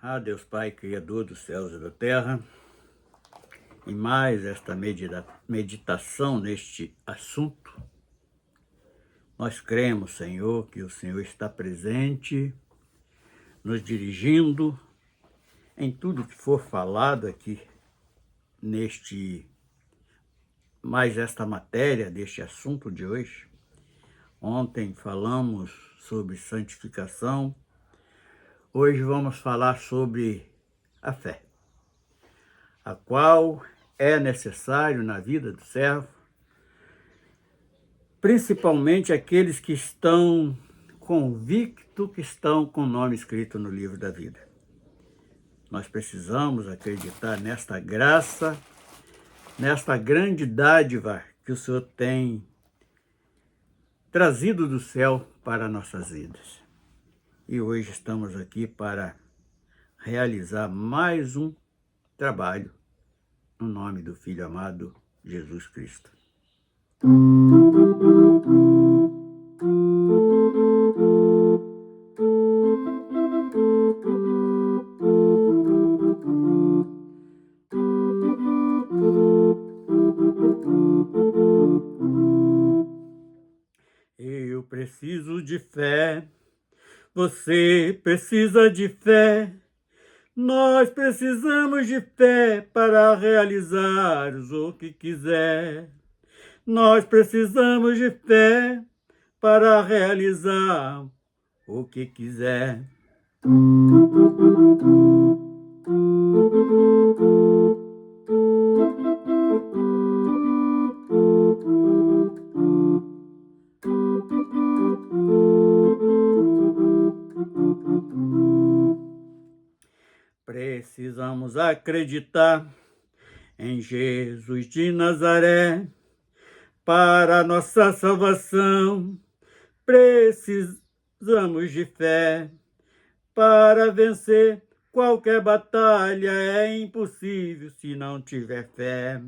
Ah, Deus Pai, Criador dos céus e da terra, e mais esta meditação neste assunto, nós cremos, Senhor, que o Senhor está presente, nos dirigindo em tudo que for falado aqui mais esta matéria deste assunto de hoje. Ontem falamos sobre santificação, hoje vamos falar sobre a fé, a qual é necessário na vida do servo, principalmente aqueles que estão convictos que estão com o nome escrito no livro da vida. Nós precisamos acreditar nesta graça, nesta grande dádiva que o Senhor tem trazido do céu para nossas vidas. E hoje estamos aqui para realizar mais um trabalho no nome do Filho amado Jesus Cristo. Eu preciso de fé, você precisa de fé, nós precisamos de fé para realizar o que quiser. Nós precisamos de fé para realizar o que quiser. Precisamos acreditar em Jesus de Nazaré para nossa salvação. Precisamos de fé para vencer qualquer batalha. É impossível se não tiver fé.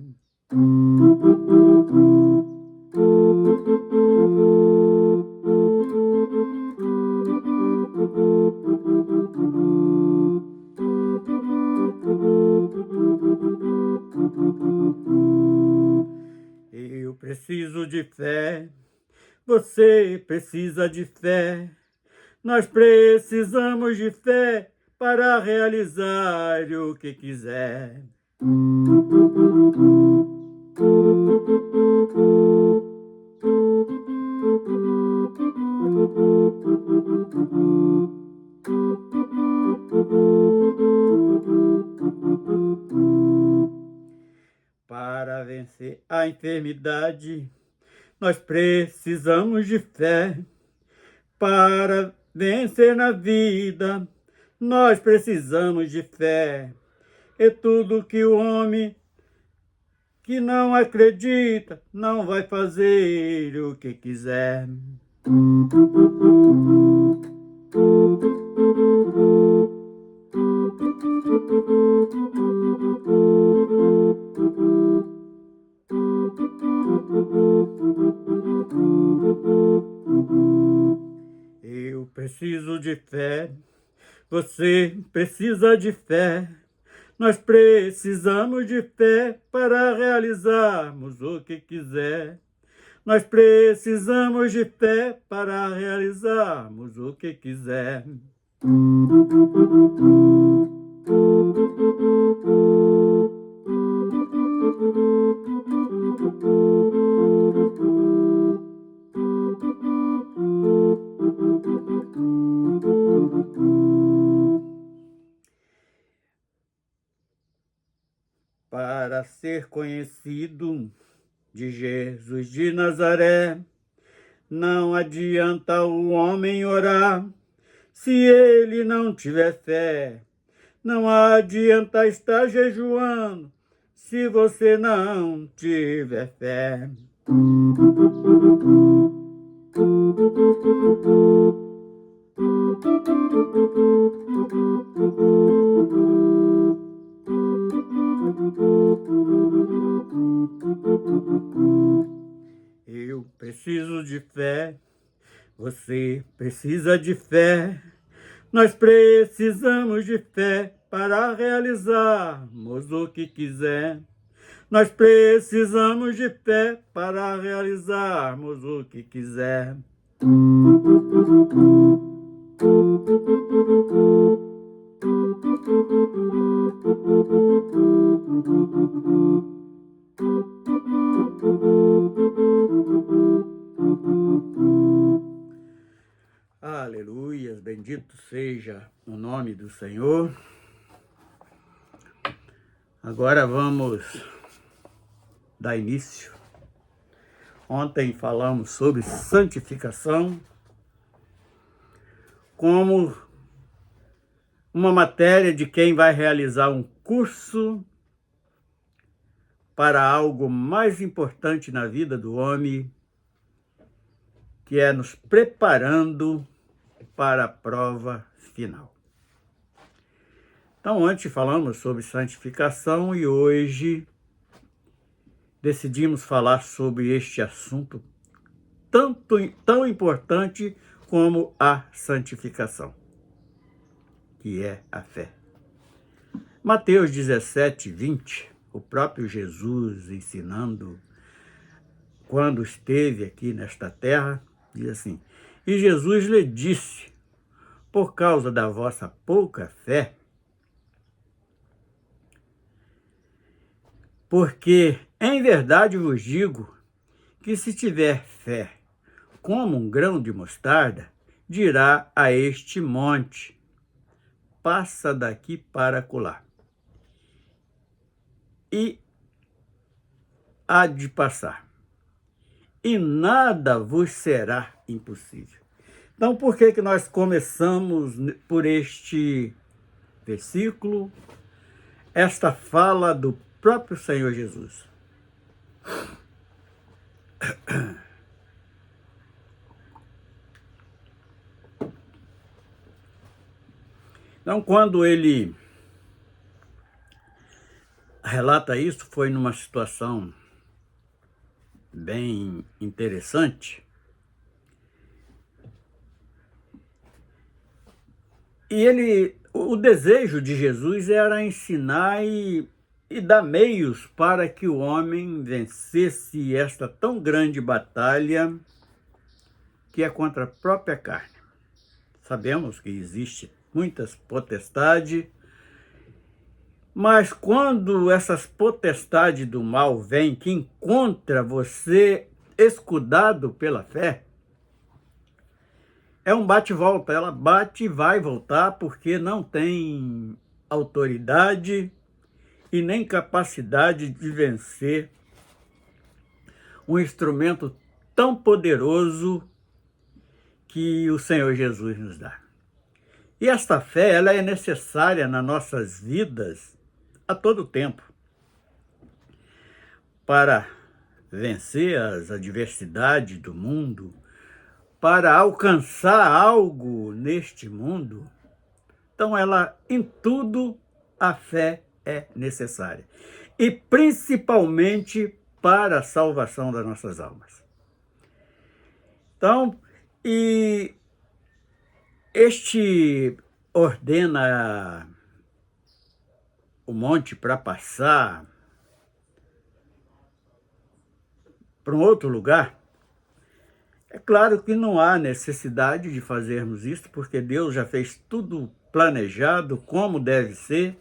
Eu preciso de fé, você precisa de fé, nós precisamos de fé para realizar o que quiser. Para vencer a enfermidade, nós precisamos de fé. Para vencer na vida, nós precisamos de fé. É tudo que o homem que não acredita não vai fazer o que quiser. Eu preciso de fé, você precisa de fé, nós precisamos de fé para realizarmos o que quiser. Nós precisamos de fé para realizarmos o que quiser. Para ser conhecido de Jesus de Nazaré, não adianta o homem orar se ele não tiver fé. Não adianta estar jejuando se você não tiver fé. Eu preciso de fé, você precisa de fé, Nós precisamos de fé para realizarmos o que quiser. Nós precisamos de fé para realizarmos o que quiser. Aleluias, bendito seja o nome do Senhor. Agora vamos dar início. Ontem falamos sobre santificação como uma matéria de quem vai realizar um curso para algo mais importante na vida do homem, que é nos preparando para a prova final. Então, ontem falamos sobre santificação e hoje decidimos falar sobre este assunto tão importante como a santificação, que é a fé. Mateus 17, 20, o próprio Jesus ensinando quando esteve aqui nesta terra, diz assim: e Jesus lhe disse, por causa da vossa pouca fé, porque em verdade vos digo que se tiver fé como um grão de mostarda, dirá a este monte, passa daqui para acolá, e há de passar, e nada vos será impossível. Então, por que nós começamos por este versículo, esta fala do próprio Senhor Jesus? Então, quando ele relata isso, foi numa situação bem interessante. E o desejo de Jesus era ensinar e dar meios para que o homem vencesse esta tão grande batalha que é contra a própria carne. Sabemos que existe muitas potestades, mas quando essas potestades do mal vêm, que encontra você escudado pela fé, é um bate-volta, ela bate e vai voltar, porque não tem autoridade e nem capacidade de vencer um instrumento tão poderoso que o Senhor Jesus nos dá. E esta fé, ela é necessária nas nossas vidas a todo tempo, para vencer as adversidades do mundo, para alcançar algo neste mundo. Então, em tudo, a fé é necessária. E principalmente para a salvação das nossas almas. Então, este ordena o monte para passar para um outro lugar. É claro que não há necessidade de fazermos isso, porque Deus já fez tudo planejado como deve ser,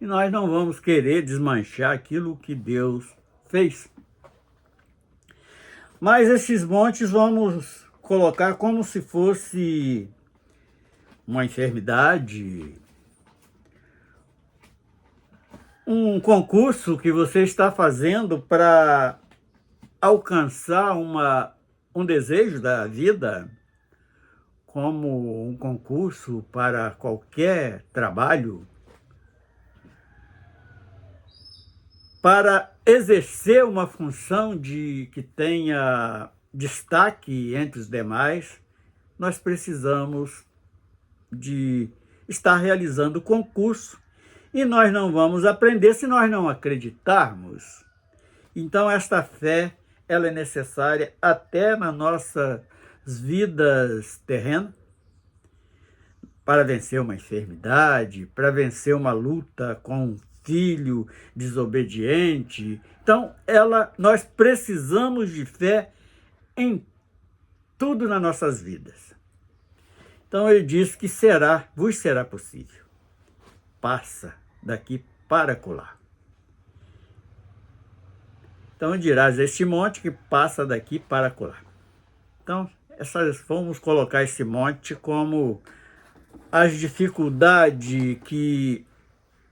e nós não vamos querer desmanchar aquilo que Deus fez. Mas esses montes vamos colocar como se fosse uma enfermidade, um concurso que você está fazendo para alcançar um desejo da vida, como um concurso para qualquer trabalho, para exercer uma função que tenha destaque entre os demais, nós precisamos de estar realizando o concurso, e nós não vamos aprender se nós não acreditarmos. Então, esta fé, ela é necessária até nas nossas vidas terrenas, para vencer uma enfermidade, para vencer uma luta com um filho desobediente. Então, nós precisamos de fé em tudo nas nossas vidas. Então ele diz que vos será possível. Passa daqui para acolá. Então dirás a este monte que passa daqui para acolá. Então, vamos colocar esse monte como as dificuldades que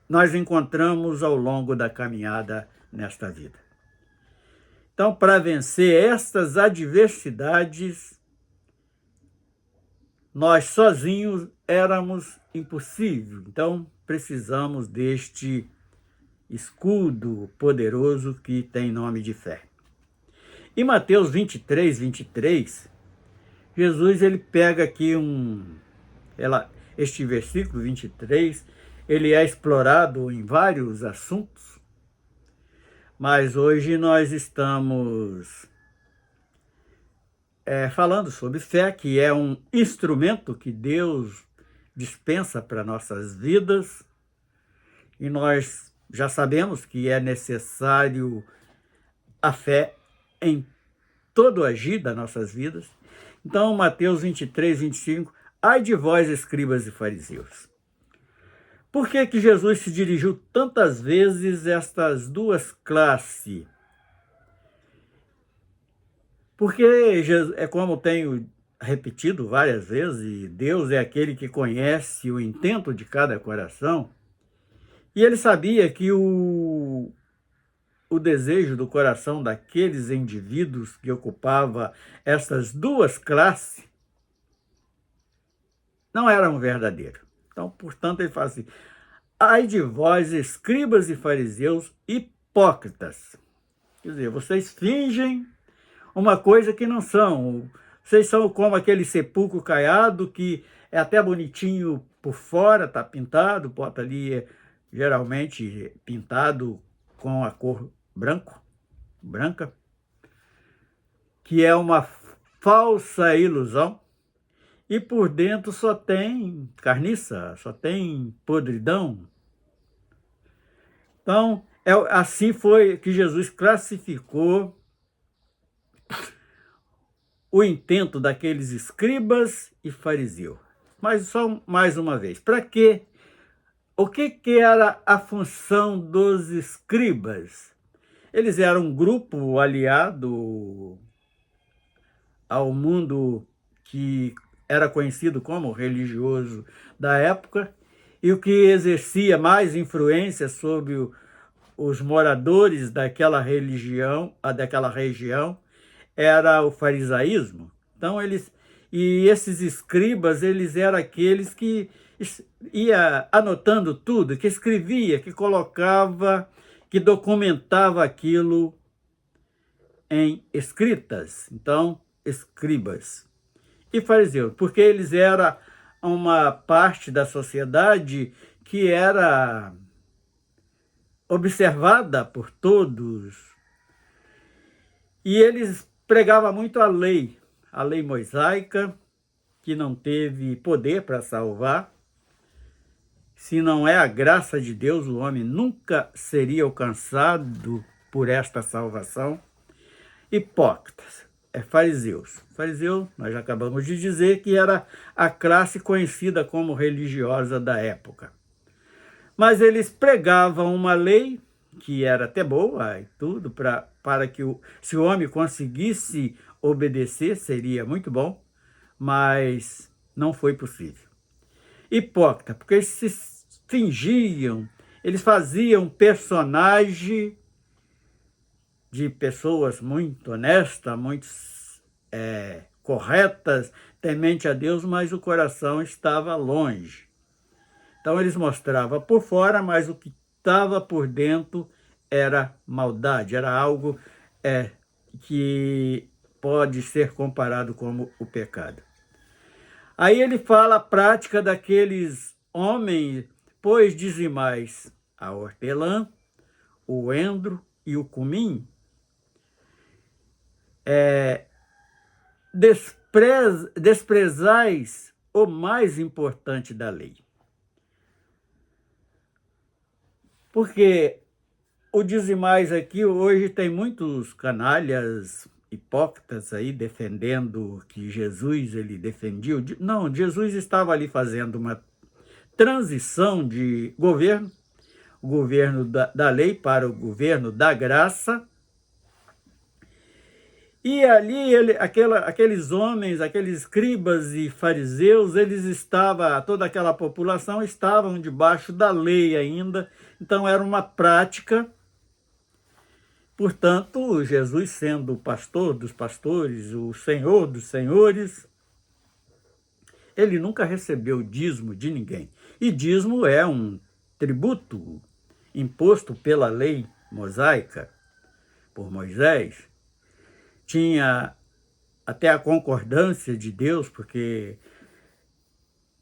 nós encontramos ao longo da caminhada nesta vida. Então, para vencer estas adversidades, nós sozinhos éramos impossível. Então, precisamos deste escudo poderoso que tem nome de fé. Em Mateus 23, Jesus ele pega aqui este versículo 23, ele é explorado em vários assuntos, mas hoje nós estamos falando sobre fé, que é um instrumento que Deus dispensa para nossas vidas, e nós já sabemos que é necessário a fé em todo o agir das nossas vidas. Então, Mateus 23, 25, ai de vós, escribas e fariseus. Por que que Jesus se dirigiu tantas vezes a estas duas classes? Porque, é como tenho repetido várias vezes, Deus é aquele que conhece o intento de cada coração, e ele sabia que o desejo do coração daqueles indivíduos que ocupava essas duas classes não era um verdadeiro. Então, portanto, ele fala assim, ai de vós, escribas e fariseus hipócritas. Quer dizer, vocês fingem uma coisa que não são. Vocês são como aquele sepulcro caiado que é até bonitinho por fora, está pintado, bota ali, geralmente pintado com a cor branca, que é uma falsa ilusão, e por dentro só tem carniça, só tem podridão. Então, assim foi que Jesus classificou o intento daqueles escribas e fariseus. Mas só mais uma vez, para quê? O que era a função dos escribas? Eles eram um grupo aliado ao mundo que era conhecido como religioso da época, e o que exercia mais influência sobre os moradores daquela região era o farisaísmo. Então, esses escribas, eles eram aqueles que ia anotando tudo, que escrevia, que colocava, que documentava aquilo em escritas. Então, escribas e fariseus, porque eles eram uma parte da sociedade que era observada por todos, e eles pregavam muito a lei mosaica, que não teve poder para salvar. Se não é a graça de Deus, o homem nunca seria alcançado por esta salvação. Hipócritas, fariseus. Fariseu, nós já acabamos de dizer que era a classe conhecida como religiosa da época. Mas eles pregavam uma lei que era até boa e tudo, para que se o homem conseguisse obedecer, seria muito bom, mas não foi possível. Hipócrita, porque eles se fingiam, eles faziam personagem de pessoas muito honestas, muito corretas, temente a Deus, mas o coração estava longe. Então eles mostravam por fora, mas o que estava por dentro era maldade, era algo que pode ser comparado como o pecado. Aí ele fala a prática daqueles homens, pois dizimais a hortelã, o endro e o cumim, desprezais o mais importante da lei. Porque o dizimais aqui hoje tem muitos canalhas hipócritas aí defendendo que Jesus ele defendia. Não, Jesus estava ali fazendo uma transição de governo, o governo da lei para o governo da graça. E ali aqueles homens, aqueles escribas e fariseus, toda aquela população estavam debaixo da lei ainda, então era uma prática. Portanto, Jesus sendo o pastor dos pastores, o Senhor dos senhores, ele nunca recebeu dízimo de ninguém. E dízimo é um tributo imposto pela lei mosaica, por Moisés. Tinha até a concordância de Deus, porque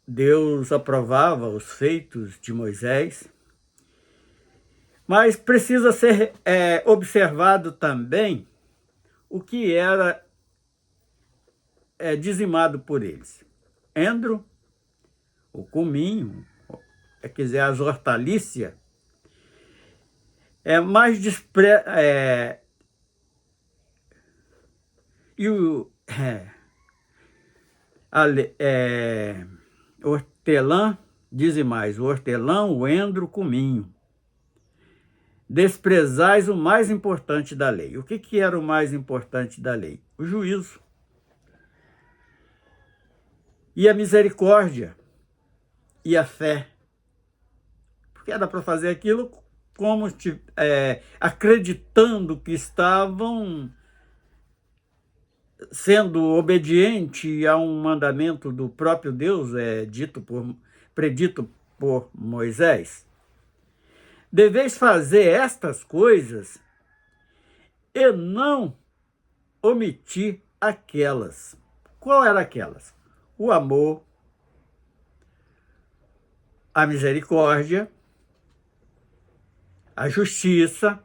Deus aprovava os feitos de Moisés. Mas precisa ser observado também o que era dizimado por eles. Endro, o cominho, quer dizer, as hortaliças, mais e o hortelã, dizimais, o hortelã, o endro, o cominho. Desprezais o mais importante da lei. O que era o mais importante da lei? O juízo. E a misericórdia. E a fé. Porque era para fazer aquilo como acreditando que estavam sendo obediente a um mandamento do próprio Deus, predito por Moisés. Deveis fazer estas coisas e não omitir aquelas. Qual era aquelas? O amor, a misericórdia, a justiça,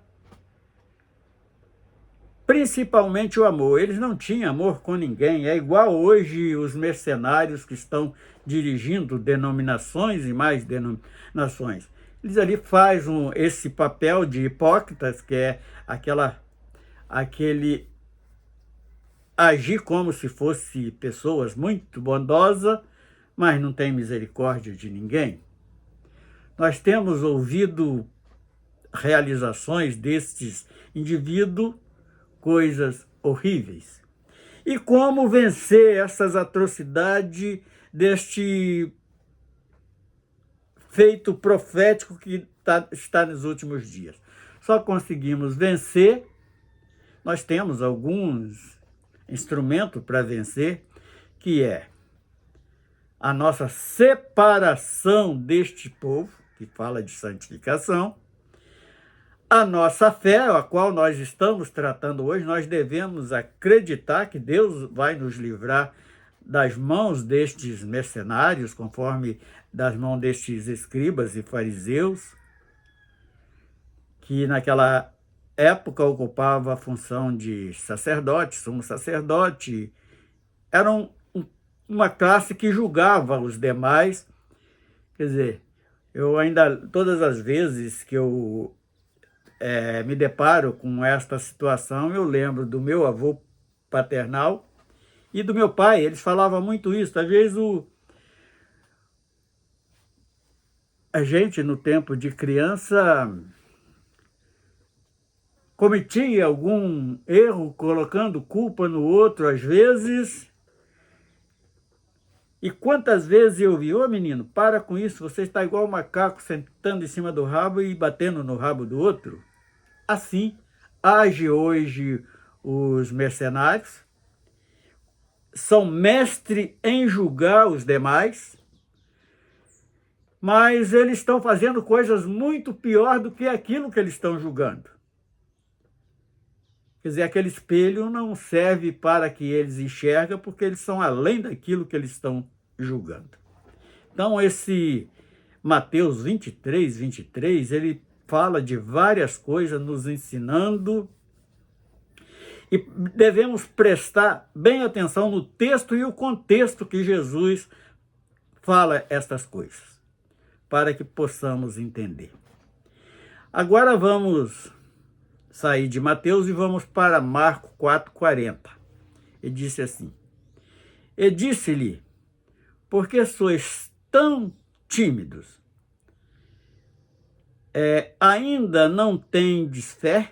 principalmente o amor. Eles não tinham amor com ninguém. É igual hoje os mercenários que estão dirigindo denominações e mais denominações. Eles ali fazem esse papel de hipócritas, que é aquele agir como se fosse pessoas muito bondosas, mas não tem misericórdia de ninguém. Nós temos ouvido realizações destes indivíduos, coisas horríveis. E como vencer essas atrocidades deste feito profético que está nos últimos dias? Só conseguimos vencer, nós temos alguns instrumentos para vencer, que é a nossa separação deste povo, que fala de santificação, a nossa fé, a qual nós estamos tratando hoje. Nós devemos acreditar que Deus vai nos livrar das mãos destes mercenários, conforme das mãos destes escribas e fariseus, que naquela época ocupava a função de sacerdote, sumo sacerdote. Eram uma classe que julgava os demais. Quer dizer, eu ainda, todas as vezes que eu me deparo com esta situação, eu lembro do meu avô paternal e do meu pai. Eles falavam muito isso. Às vezes a gente, no tempo de criança, cometia algum erro, colocando culpa no outro, às vezes. E quantas vezes eu vi: ô menino, para com isso, você está igual um macaco sentando em cima do rabo e batendo no rabo do outro. Assim age hoje os mercenários, são mestres em julgar os demais, mas eles estão fazendo coisas muito pior do que aquilo que eles estão julgando. Quer dizer, aquele espelho não serve para que eles enxergam, porque eles são além daquilo que eles estão julgando. Então, esse Mateus 23, ele fala de várias coisas, nos ensinando, e devemos prestar bem atenção no texto e o contexto que Jesus fala estas coisas, para que possamos entender. Agora vamos sair de Mateus e vamos para Marcos 4,40. E disse assim: E disse-lhe, por que sois tão tímidos? Ainda não tendes fé?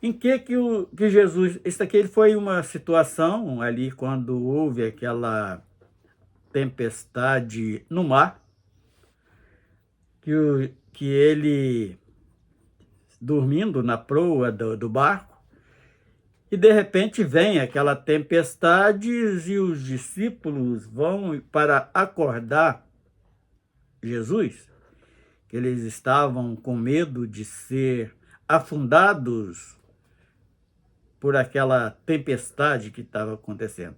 Em que Jesus... Isso aqui foi uma situação ali quando houve aquela tempestade no mar, que ele, dormindo na proa do barco, e de repente vem aquela tempestade e os discípulos vão para acordar Jesus, que eles estavam com medo de ser afundados por aquela tempestade que estava acontecendo.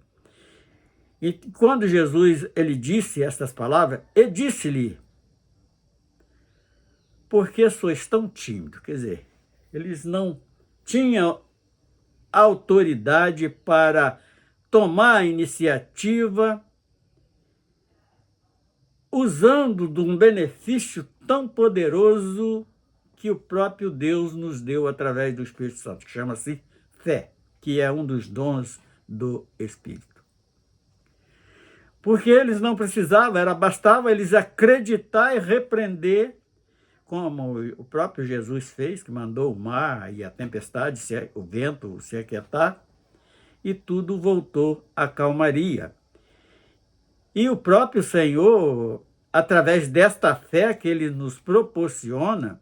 E quando Jesus ele disse estas palavras, ele disse-lhe, por que sois tão tímidos? Quer dizer, eles não tinham autoridade para tomar a iniciativa usando de um benefício tão poderoso que o próprio Deus nos deu através do Espírito Santo, que chama-se fé, que é um dos dons do Espírito. Porque eles não precisavam, bastava eles acreditar e repreender, como o próprio Jesus fez, que mandou o mar e a tempestade, o vento se aquietar, e tudo voltou à calmaria. E o próprio Senhor, através desta fé que Ele nos proporciona,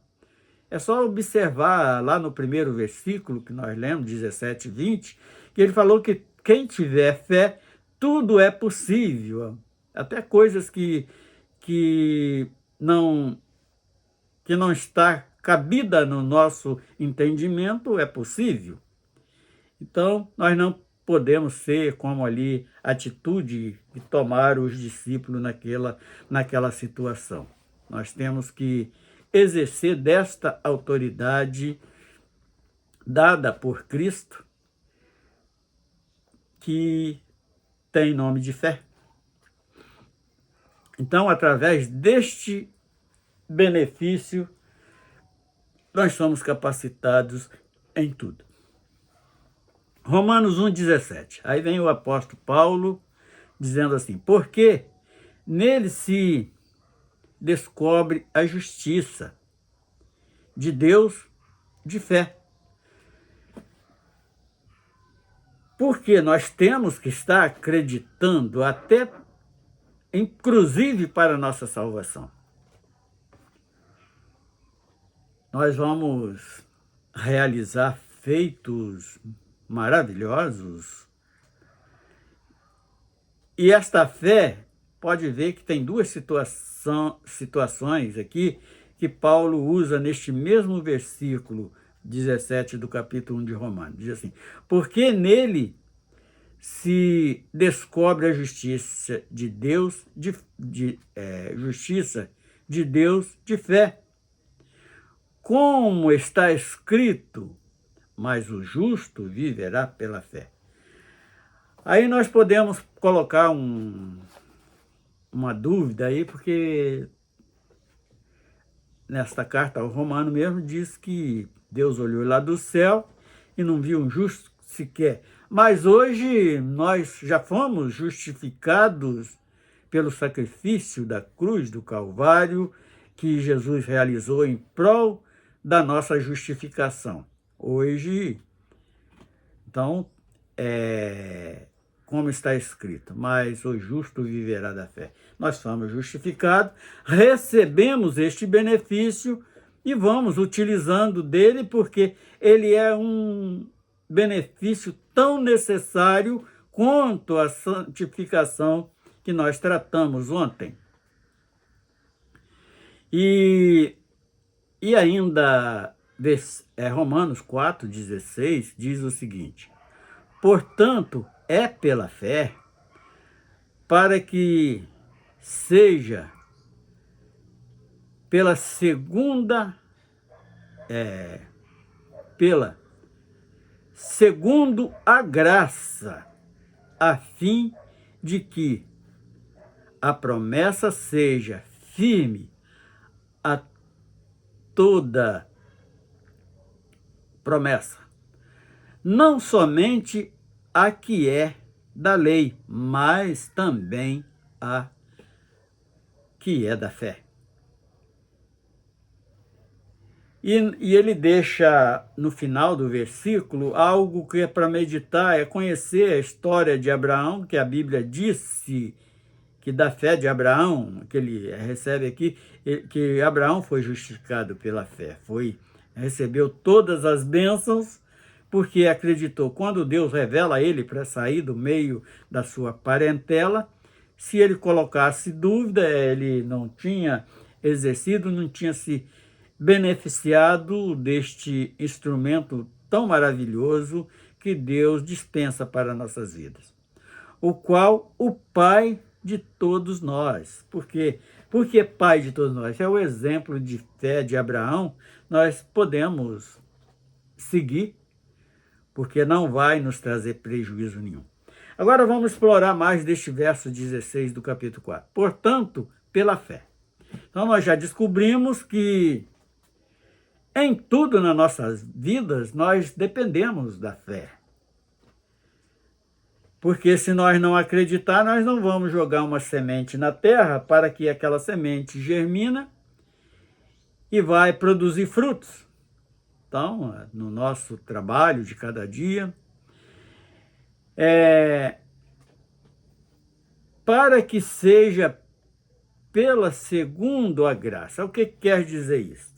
é só observar lá no primeiro versículo que nós lemos, 17 e 20, que Ele falou que quem tiver fé, tudo é possível. Até coisas que não está cabida no nosso entendimento é possível. Então, nós não podemos ser como ali a atitude que tomaram os discípulos naquela situação. Nós temos que exercer desta autoridade dada por Cristo, que tem nome de fé. Então, através deste benefício, nós somos capacitados em tudo. Romanos 1,17. Aí vem o apóstolo Paulo dizendo assim, porque nele se descobre a justiça de Deus de fé. Porque nós temos que estar acreditando até, inclusive para a nossa salvação. Nós vamos realizar feitos maravilhosos. E esta fé, pode ver que tem duas situações aqui que Paulo usa neste mesmo versículo 17 do capítulo 1 de Romanos. Diz assim, porque nele se descobre a justiça de Deus, justiça de Deus de fé. Como está escrito, mas o justo viverá pela fé. Aí nós podemos colocar uma dúvida aí, porque nesta carta ao Romano mesmo diz que Deus olhou lá do céu e não viu um justo sequer. Mas hoje nós já fomos justificados pelo sacrifício da cruz do Calvário que Jesus realizou em prol da nossa justificação. Hoje, então, como está escrito, mas o justo viverá da fé. Nós fomos justificados, recebemos este benefício e vamos utilizando dele, porque ele é um benefício tão necessário quanto a santificação que nós tratamos ontem. E ainda, Romanos 4,16 diz o seguinte, portanto, é pela fé, para que seja segundo a graça, a fim de que, a promessa seja firme a toda promessa, não somente a que é da lei, mas também a que é da fé. E ele deixa no final do versículo algo que é para meditar, é conhecer a história de Abraão, que a Bíblia disse que da fé de Abraão, que ele recebe aqui, que Abraão foi justificado pela fé, recebeu todas as bênçãos, porque acreditou. Quando Deus revela a ele para sair do meio da sua parentela, se ele colocasse dúvida, ele não tinha exercido, não tinha se beneficiado deste instrumento tão maravilhoso que Deus dispensa para nossas vidas, o qual o Pai de todos nós. Por quê? Porque Pai de todos nós é o exemplo de fé de Abraão, nós podemos seguir, porque não vai nos trazer prejuízo nenhum. Agora vamos explorar mais deste verso 16 do capítulo 4. Portanto, pela fé. Então nós já descobrimos que em tudo nas nossas vidas nós dependemos da fé. Porque se nós não acreditar, nós não vamos jogar uma semente na terra para que aquela semente germina e vai produzir frutos. Então, no nosso trabalho de cada dia, para que seja pela segundo a graça. O que quer dizer isso?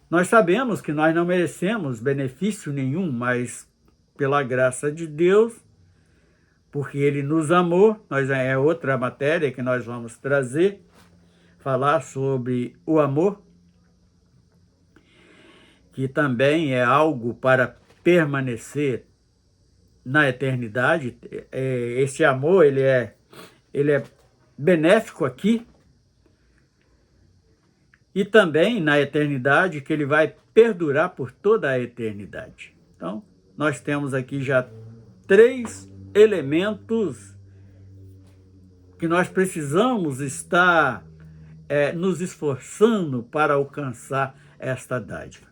Nós sabemos que nós não merecemos benefício nenhum, mas pela graça de Deus, porque Ele nos amou, é outra matéria que nós vamos trazer, falar sobre o amor, que também é algo para permanecer na eternidade. Esse amor, ele é benéfico aqui, e também na eternidade, que ele vai perdurar por toda a eternidade. Então, nós temos aqui já 3 elementos que nós precisamos estar nos esforçando para alcançar esta dádiva.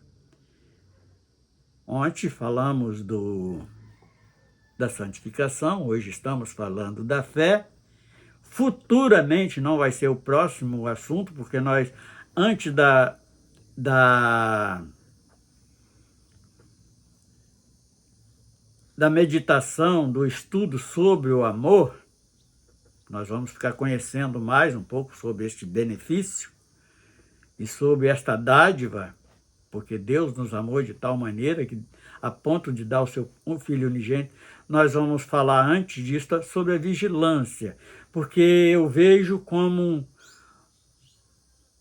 Ontem falamos da santificação, hoje estamos falando da fé. Futuramente não vai ser o próximo assunto, porque nós, antes da meditação, do estudo sobre o amor, nós vamos ficar conhecendo mais um pouco sobre este benefício e sobre esta dádiva, porque Deus nos amou de tal maneira que, a ponto de dar o seu Filho unigênito. Nós vamos falar antes disso sobre a vigilância, porque eu vejo como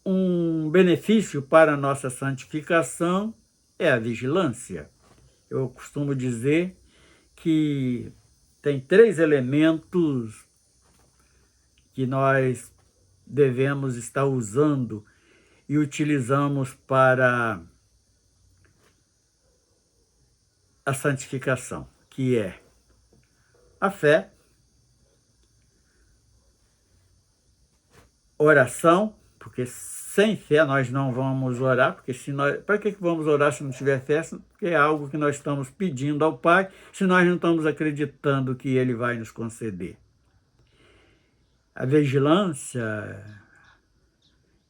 um benefício para a nossa santificação é a vigilância. Eu costumo dizer que tem 3 elementos que nós devemos estar usando e utilizamos para a santificação, que é a fé, oração, porque sem fé nós não vamos orar, porque para que vamos orar se não tiver fé? Porque é algo que nós estamos pedindo ao Pai, se nós não estamos acreditando que Ele vai nos conceder. A vigilância,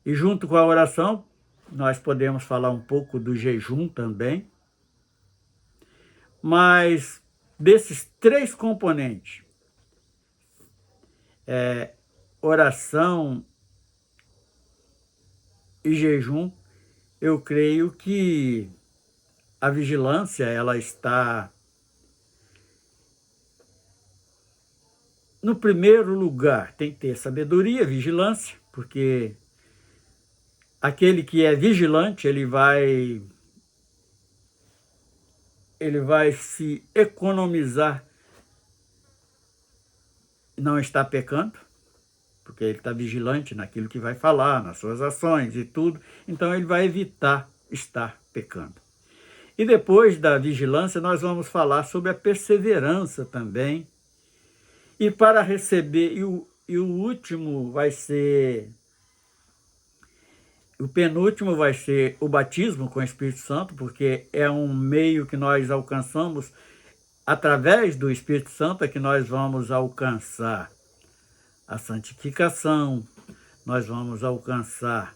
e junto com a oração, nós podemos falar um pouco do jejum também, mas desses 3 componentes, oração e jejum, eu creio que a vigilância, ela está no primeiro lugar. Tem que ter sabedoria, vigilância, porque aquele que é vigilante, ele vai se economizar, não está pecando, porque ele está vigilante naquilo que vai falar, nas suas ações e tudo, então ele vai evitar estar pecando. E depois da vigilância nós vamos falar sobre a perseverança também, e para receber, E o último vai ser... O penúltimo vai ser o batismo com o Espírito Santo, porque é um meio que nós alcançamos, através do Espírito Santo é que nós vamos alcançar a santificação, nós vamos alcançar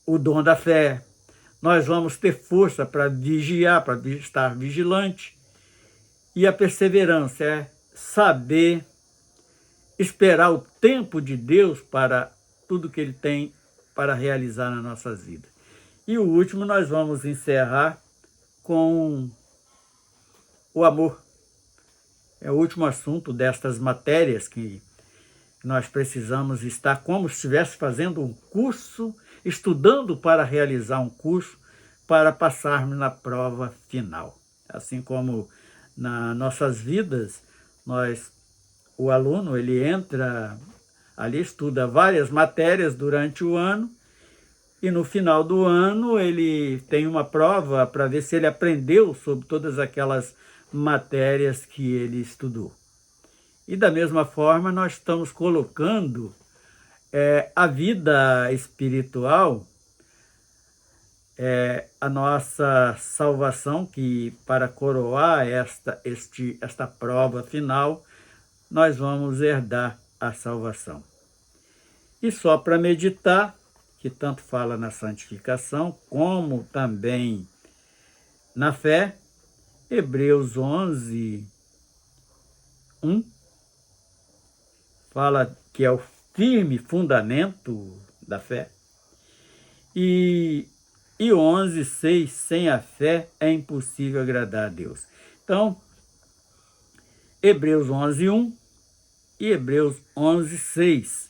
o dom da fé, nós vamos ter força para vigiar, para estar vigilante. E a perseverança é saber esperar o tempo de Deus para tudo que Ele tem para realizar nas nossas vidas. E o último nós vamos encerrar com o amor. É o último assunto destas matérias que nós precisamos estar como se estivesse fazendo um curso, estudando para realizar um curso, para passarmos na prova final. Assim como nas nossas vidas, o aluno ele entra ali, estuda várias matérias durante o ano, e no final do ano ele tem uma prova para ver se ele aprendeu sobre todas aquelas matérias que ele estudou. E da mesma forma nós estamos colocando a vida espiritual, a nossa salvação, que para coroar esta prova final, nós vamos herdar a salvação. E só para meditar, que tanto fala na santificação, como também na fé, Hebreus 11, 1, fala que é o firme fundamento da fé. E 11, 6, sem a fé é impossível agradar a Deus. Então, Hebreus 11, 1 e Hebreus 11, 6,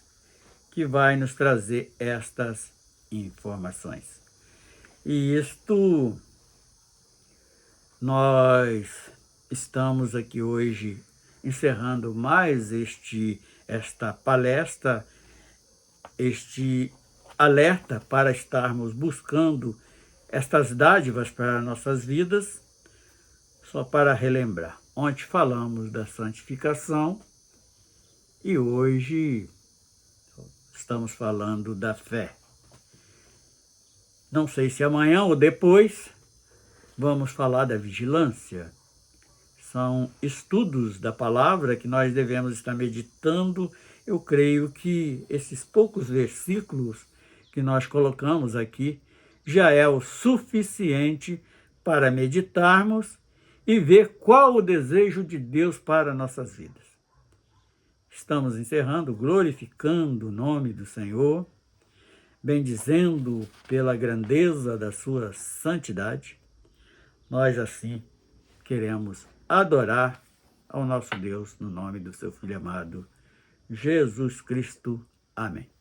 que vai nos trazer estas informações. E isto, nós estamos aqui hoje encerrando mais esta palestra, este alerta para estarmos buscando estas dádivas para nossas vidas, só para relembrar. Ontem falamos da santificação e hoje estamos falando da fé. Não sei se amanhã ou depois vamos falar da vigilância. São estudos da palavra que nós devemos estar meditando. Eu creio que esses poucos versículos que nós colocamos aqui já é o suficiente para meditarmos e ver qual o desejo de Deus para nossas vidas. Estamos encerrando, glorificando o nome do Senhor, bendizendo pela grandeza da sua santidade. Nós assim queremos adorar ao nosso Deus no nome do seu Filho amado, Jesus Cristo. Amém.